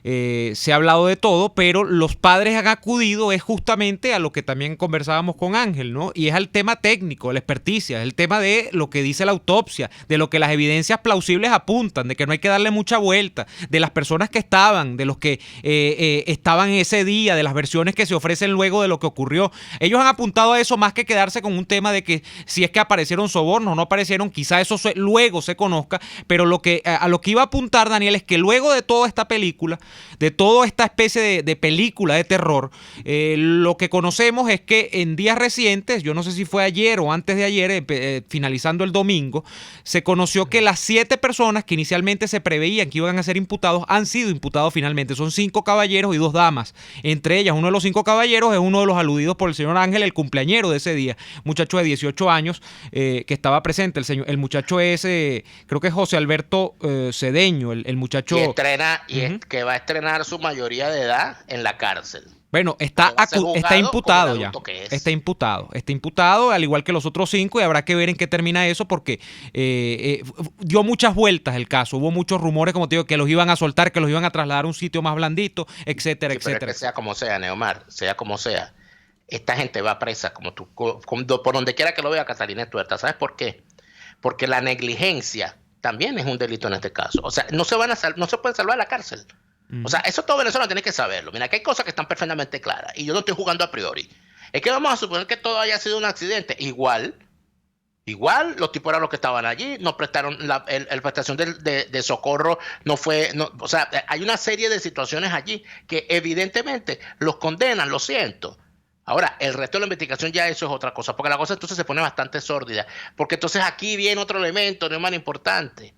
Speaker 5: Se ha hablado de todo, pero los padres han acudido es justamente a lo que también conversábamos con Ángel, ¿no? Y es al tema técnico, la experticia, es el tema de lo que dice la autopsia, de lo que las evidencias plausibles apuntan, de que no hay que darle mucha vuelta, de las personas que estaban, de los que estaban ese día, de las versiones que se ofrecen luego de lo que ocurrió. Ellos han apuntado a eso más que quedarse con un tema de que si es que aparecieron sobornos o no aparecieron, quizá eso luego se conozca, pero a lo que iba a apuntar, Daniel, es que luego de toda esta película, de toda esta especie de película de terror, lo que conocemos es que en días recientes, yo no sé si fue ayer o antes de ayer, finalizando el domingo, se conoció que las 7 personas que inicialmente se preveían que iban a ser imputados han sido imputados finalmente. Son 5 caballeros y 2 damas. Entre ellas, uno de los 5 caballeros es uno de los aludidos por el señor Ángel, el cumpleañero de ese día, muchacho de 18 años que estaba presente. El muchacho es, creo que es José Alberto Cedeño, el muchacho.
Speaker 3: Que va a estrenar su mayoría de edad en la cárcel.
Speaker 5: Bueno, está imputado ya. Está imputado, al igual que los otros 5, y habrá que ver en qué termina eso, porque dio muchas vueltas el caso. Hubo muchos rumores, como te digo, que los iban a soltar, que los iban a trasladar a un sitio más blandito, etcétera, etcétera.
Speaker 3: Pero es que sea como sea, Neomar, sea como sea, esta gente va presa, por donde quiera que lo vea, Catalina es tuerta. ¿Sabes por qué? Porque la negligencia también es un delito en este caso. O sea, no se pueden salvar a la cárcel. O sea, eso todo venezolano tiene que saberlo. Mira, que hay cosas que están perfectamente claras y yo no estoy jugando a priori. Es que vamos a suponer que todo haya sido un accidente. Igual, los tipos eran los que estaban allí, no prestaron la prestación de socorro, o sea, hay una serie de situaciones allí que evidentemente los condenan, lo siento. Ahora, el resto de la investigación ya eso es otra cosa, porque la cosa entonces se pone bastante sórdida, porque entonces aquí viene otro elemento, no es más importante,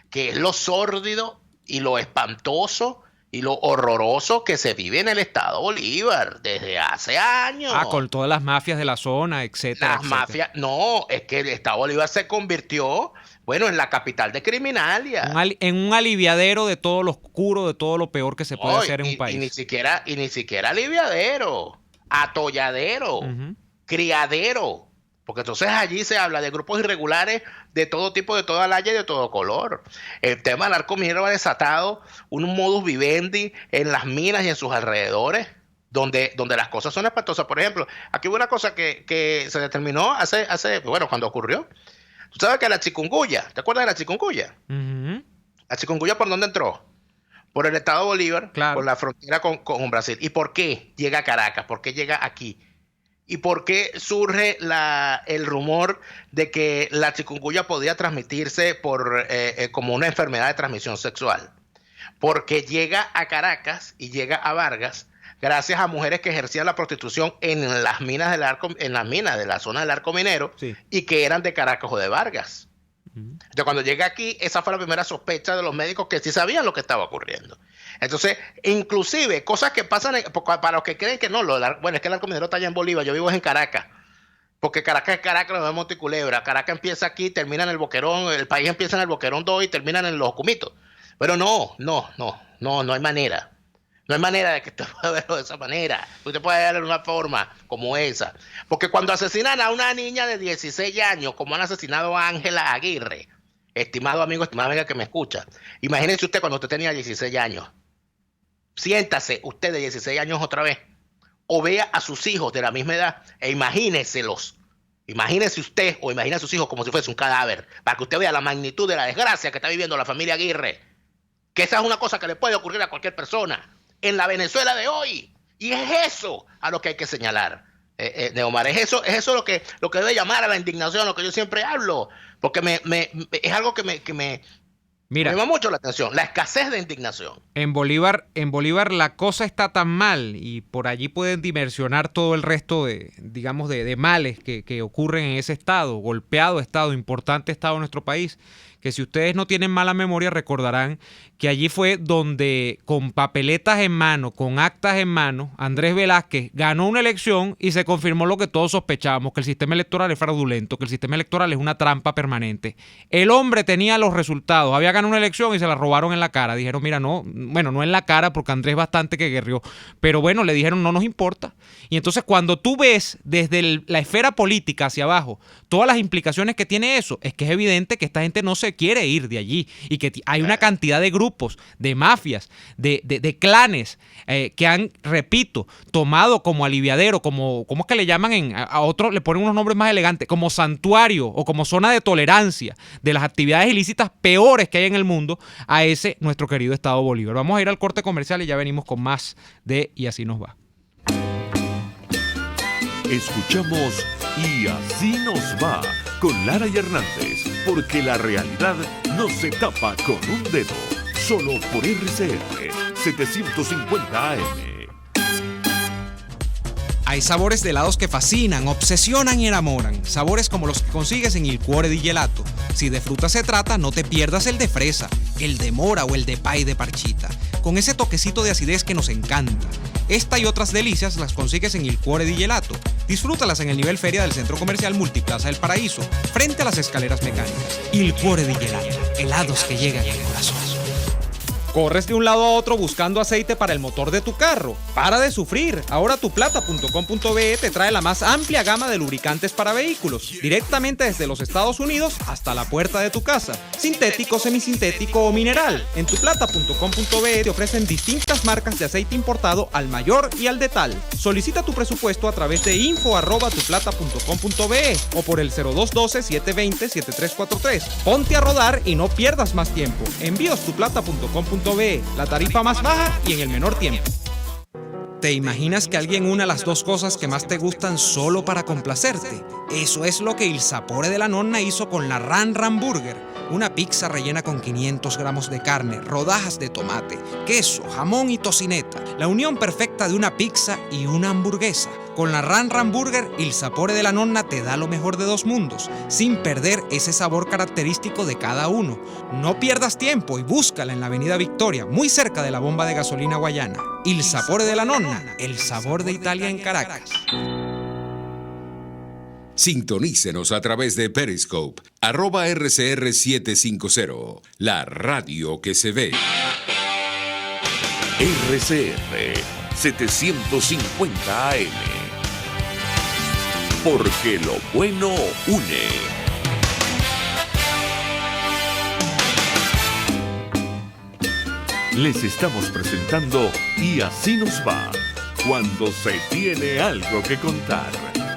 Speaker 3: que es lo sórdido y lo espantoso y lo horroroso que se vive en el estado Bolívar desde hace años.
Speaker 5: Con todas las mafias de la zona, etcétera.
Speaker 3: Las mafias, no, es que el estado Bolívar se convirtió, en la capital de criminalia.
Speaker 5: En un aliviadero de todo lo oscuro, de todo lo peor que se puede hacer en un país.
Speaker 3: Y ni siquiera aliviadero, atolladero, criadero. Porque entonces allí se habla de grupos irregulares de todo tipo, de toda laya y de todo color. El tema del narcominero ha desatado un modus vivendi en las minas y en sus alrededores, donde las cosas son espantosas. Por ejemplo, aquí hubo una cosa que se determinó cuando ocurrió. Tú sabes que la chikungunya, ¿te acuerdas de la chikungunya? La chikungunya, ¿por dónde entró? Por el estado Bolívar, claro, por la frontera con Brasil. ¿Y por qué llega a Caracas? ¿Por qué llega aquí? ¿Y por qué surge el rumor de que la chikungunya podía transmitirse como una enfermedad de transmisión sexual? Porque llega a Caracas y llega a Vargas gracias a mujeres que ejercían la prostitución en las minas de la zona del arco minero, sí, y que eran de Caracas o de Vargas. Entonces, cuando llega aquí, esa fue la primera sospecha de los médicos, que sí sabían lo que estaba ocurriendo. Entonces, inclusive, cosas que pasan, para los que creen que no, es que el arco minero está allá en Bolívar, yo vivo en Caracas, porque Caracas es Caracas, lo de Monteculebra, Caracas empieza aquí, termina en el Boquerón, el país empieza en el Boquerón 2 y termina en los Ocumitos. Pero no hay manera. No hay manera de que usted pueda verlo de esa manera. Usted puede verlo de una forma como esa. Porque cuando asesinan a una niña de 16 años, como han asesinado a Ángela Aguirre, estimado amigo, estimada amiga que me escucha, imagínese usted cuando usted tenía 16 años. Siéntase usted de 16 años otra vez, o vea a sus hijos de la misma edad e imagíneselos. Imagínese usted o imagine a sus hijos como si fuese un cadáver, para que usted vea la magnitud de la desgracia que está viviendo la familia Aguirre. Que esa es una cosa que le puede ocurrir a cualquier persona en la Venezuela de hoy. Y es eso a lo que hay que señalar, Neomar. Es eso lo que debe llamar a la indignación, lo que yo siempre hablo. Porque es algo que me llama mucho la atención, la escasez de indignación.
Speaker 2: En Bolívar la cosa está tan mal y por allí pueden dimensionar todo el resto de, digamos, de males que ocurren en ese estado, golpeado estado, importante estado de nuestro país, que si ustedes no tienen mala memoria recordarán que allí fue donde con papeletas en mano, con actas en mano, Andrés Velázquez ganó una elección y se confirmó lo que todos sospechábamos, que el sistema electoral es fraudulento, que el sistema electoral es una trampa permanente. El hombre tenía los resultados, había ganado una elección y se la robaron en la cara. Dijeron, mira, no en la cara porque Andrés bastante que guerrió, pero bueno, le dijeron no nos importa. Y entonces cuando tú ves desde la esfera política hacia abajo todas las implicaciones que tiene eso, es que es evidente que esta gente no se quiere ir de allí y que hay una cantidad de grupos, de mafias, de clanes que han, repito, tomado como aliviadero, ¿cómo es que le llaman? A otros le ponen unos nombres más elegantes, como santuario o como zona de tolerancia de las actividades ilícitas peores que hay en el mundo a ese nuestro querido Estado Bolívar. Vamos a ir al corte comercial y ya venimos con más de Y Así Nos Va.
Speaker 1: Escuchamos Y Así Nos Va con Lara y Hernández, porque la realidad no se tapa con un dedo, solo por RCR 750 AM.
Speaker 5: Hay sabores de helados que fascinan, obsesionan y enamoran. Sabores como los que consigues en Il Cuore di Gelato. Si de fruta se trata, no te pierdas el de fresa, el de mora o el de pay de parchita, con ese toquecito de acidez que nos encanta. Esta y otras delicias las consigues en Il Cuore di Gelato. Disfrútalas en el nivel feria del Centro Comercial Multiplaza del Paraíso, frente a las escaleras mecánicas. Il Cuore di Gelato, helados que llegan al corazón. ¿Corres de un lado a otro buscando aceite para el motor de tu carro? ¡Para de sufrir! Ahora tuplata.com.be te trae la más amplia gama de lubricantes para vehículos, directamente desde los Estados Unidos hasta la puerta de tu casa. Sintético, semisintético o mineral. En tuplata.com.be te ofrecen distintas marcas de aceite importado al mayor y al detal. Solicita tu presupuesto a través de info@tuplata.com.be o por el 0212-720-7343. Ponte a rodar y no pierdas más tiempo. Envíos tuplata.com.be, la tarifa más baja y en el menor tiempo. ¿Te imaginas que alguien una las dos cosas que más te gustan solo para complacerte? Eso es lo que Il Sapore della Nonna hizo con la Ran Ran Burger, una pizza rellena con 500 gramos de carne, rodajas de tomate, queso, jamón y tocineta, la unión perfecta de una pizza y una hamburguesa. Con la Ran Ran Burger, Il Sapore della Nonna te da lo mejor de dos mundos, sin perder ese sabor característico de cada uno. No pierdas tiempo y búscala en la Avenida Victoria, muy cerca de la bomba de gasolina Guayana. Il Sapore della Nonna, el sabor de Italia en Caracas.
Speaker 6: Sintonícenos a través de Periscope, @RCR750, la radio que se ve.
Speaker 1: RCR 750 AM. Porque lo bueno une. Les estamos presentando Y Así Nos Va, cuando se tiene algo que contar,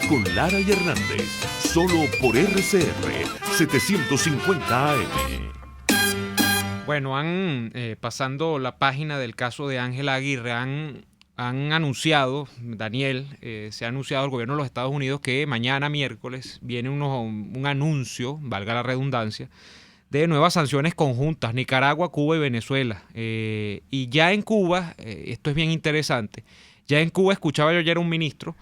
Speaker 1: con Lara y Hernández, solo por RCR 750 AM.
Speaker 2: Bueno, pasando la página del caso de Ángela Aguirre, han anunciado, Daniel, se ha anunciado al gobierno de los Estados Unidos que mañana miércoles viene un anuncio, valga la redundancia, de nuevas sanciones conjuntas, Nicaragua, Cuba y Venezuela. Y ya en Cuba, esto es bien interesante, ya en Cuba escuchaba yo ayer a un ministro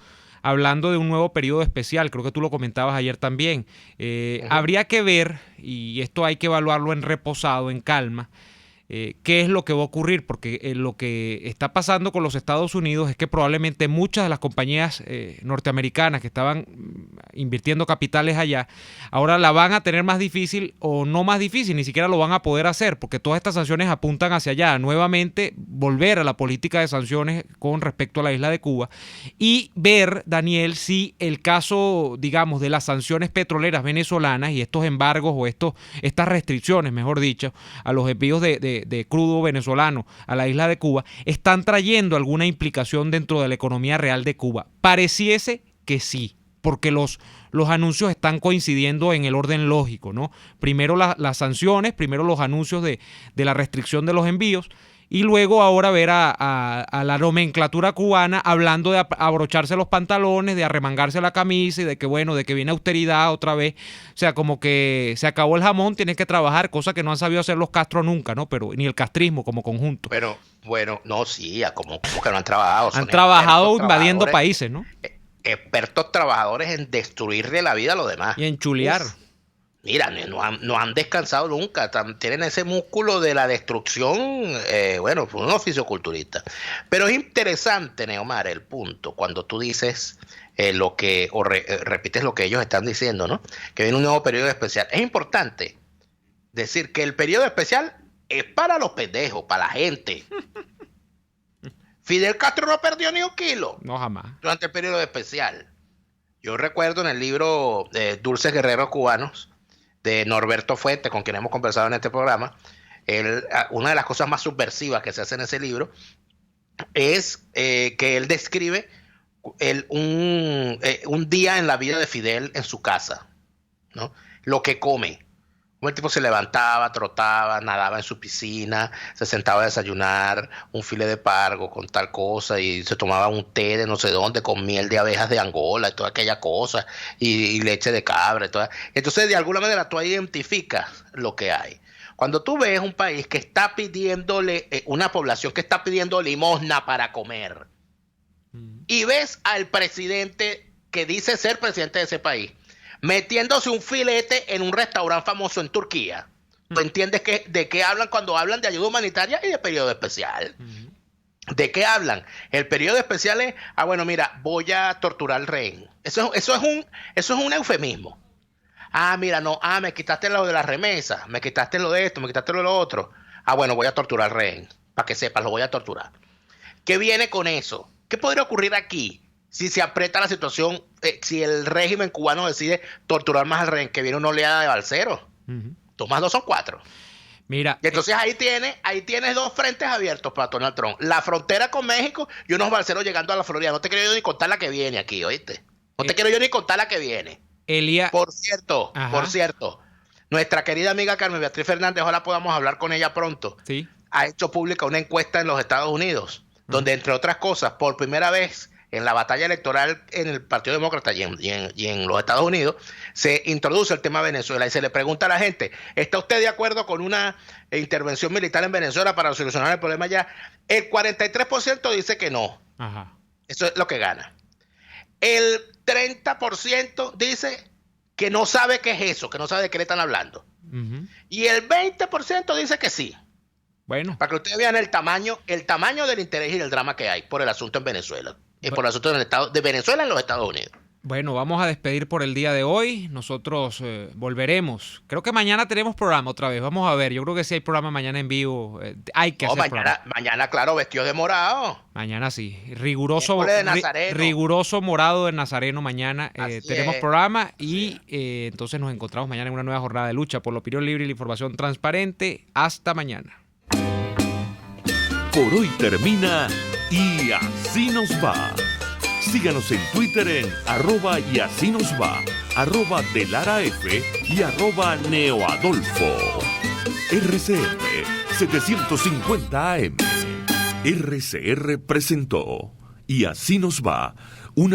Speaker 2: hablando de un nuevo periodo especial, creo que tú lo comentabas ayer también. Habría que ver, y esto hay que evaluarlo en reposado, en calma, qué es lo que va a ocurrir, porque lo que está pasando con los Estados Unidos es que probablemente muchas de las compañías norteamericanas que estaban invirtiendo capitales allá, ahora la van a tener más difícil o no más difícil, ni siquiera lo van a poder hacer, porque todas estas sanciones apuntan hacia allá, nuevamente volver a la política de sanciones con respecto a la isla de Cuba y ver, Daniel, si el caso, digamos, de las sanciones petroleras venezolanas y estos embargos o estas restricciones, mejor dicho, a los envíos de crudo venezolano a la isla de Cuba, están trayendo alguna implicación dentro de la economía real de Cuba. Pareciese que sí, porque los anuncios están coincidiendo en el orden lógico, ¿no? Primero las sanciones, primero los anuncios de la restricción de los envíos
Speaker 5: y luego ahora ver a la nomenclatura cubana hablando de abrocharse los pantalones, de arremangarse la camisa y de que bueno, de que viene austeridad otra vez. O sea, como que se acabó el jamón, tienes que trabajar, cosa que no han sabido hacer los Castro nunca, ¿no? Pero ni el castrismo como conjunto.
Speaker 3: Pero bueno, no, sí, como que no han trabajado.
Speaker 5: Han trabajado invadiendo países, ¿no?
Speaker 3: Expertos trabajadores en destruirle la vida a los demás.
Speaker 5: Y en chulear.
Speaker 3: Mira, no han descansado nunca. Tienen ese músculo de la destrucción, bueno, un oficio culturista. Pero es interesante, Neomar, el punto, cuando tú dices repites lo que ellos están diciendo, ¿no? Que viene un nuevo periodo especial. Es importante decir que el periodo especial es para los pendejos, para la gente. Fidel Castro no perdió ni un kilo.
Speaker 5: No, jamás.
Speaker 3: Durante el periodo especial. Yo recuerdo en el libro Dulces Guerreros Cubanos, de Norberto Fuentes, con quien hemos conversado en este programa, una de las cosas más subversivas que se hace en ese libro es que él describe un día en la vida de Fidel en su casa, ¿no? Lo que come. Como el tipo se levantaba, trotaba, nadaba en su piscina, se sentaba a desayunar un filete de pargo con tal cosa y se tomaba un té de no sé dónde con miel de abejas de Angola y toda aquella cosa y leche de cabra y toda. Entonces, de alguna manera tú identificas lo que hay. Cuando tú ves un país que está pidiéndole, una población que está pidiendo limosna para comer y ves al presidente que dice ser presidente de ese país metiéndose un filete en un restaurante famoso en Turquía. ¿Tú entiendes de qué hablan cuando hablan de ayuda humanitaria y de periodo especial? ¿De qué hablan? El periodo especial es, bueno, mira, voy a torturar al rehén. Eso es un eufemismo. Mira, no, me quitaste lo de las remesas, me quitaste lo de esto, me quitaste lo de lo otro. Bueno, voy a torturar al rehén. Para que sepas, lo voy a torturar. ¿Qué viene con eso? ¿Qué podría ocurrir aquí? Si se aprieta la situación, si el régimen cubano decide torturar más al rehén, que viene una oleada de balseros. 2 más 2 son 4.
Speaker 5: Mira.
Speaker 3: Y entonces ahí tienes 2 frentes abiertos para Donald Trump. La frontera con México y unos balseros llegando a la Florida. No te quiero yo ni contar la que viene aquí, ¿oíste? No te quiero yo ni contar la que viene. Por cierto, nuestra querida amiga Carmen Beatriz Fernández, ojalá podamos hablar con ella pronto.
Speaker 5: Sí.
Speaker 3: Ha hecho pública una encuesta en los Estados Unidos, donde entre otras cosas, por primera vez en la batalla electoral en el Partido Demócrata y en los Estados Unidos, se introduce el tema Venezuela y se le pregunta a la gente, ¿está usted de acuerdo con una intervención militar en Venezuela para solucionar el problema ya? El 43% dice que no.
Speaker 5: Ajá.
Speaker 3: Eso es lo que gana. El 30% dice que no sabe qué es eso, que no sabe de qué le están hablando. Y el 20% dice que sí.
Speaker 5: Bueno.
Speaker 3: Para que ustedes vean el tamaño del interés y del drama que hay por el asunto en Venezuela. Por el asunto de Venezuela en los Estados Unidos.
Speaker 5: Bueno, vamos a despedir por el día de hoy. Nosotros volveremos. Creo que mañana tenemos programa otra vez. Vamos a ver. Yo creo que sí hay programa mañana en vivo. Hay que hacer programa.
Speaker 3: Mañana, claro, vestido de morado.
Speaker 5: Mañana sí. Riguroso morado de Nazareno mañana. Tenemos programa y entonces nos encontramos mañana en una nueva jornada de lucha por la opinión libre y la información transparente. Hasta mañana.
Speaker 1: Por hoy termina Y Así Nos Va. Síganos en Twitter en @y así nos va, @delaraf y @neoadolfo. RCR 750 AM. RCR presentó Y Así Nos Va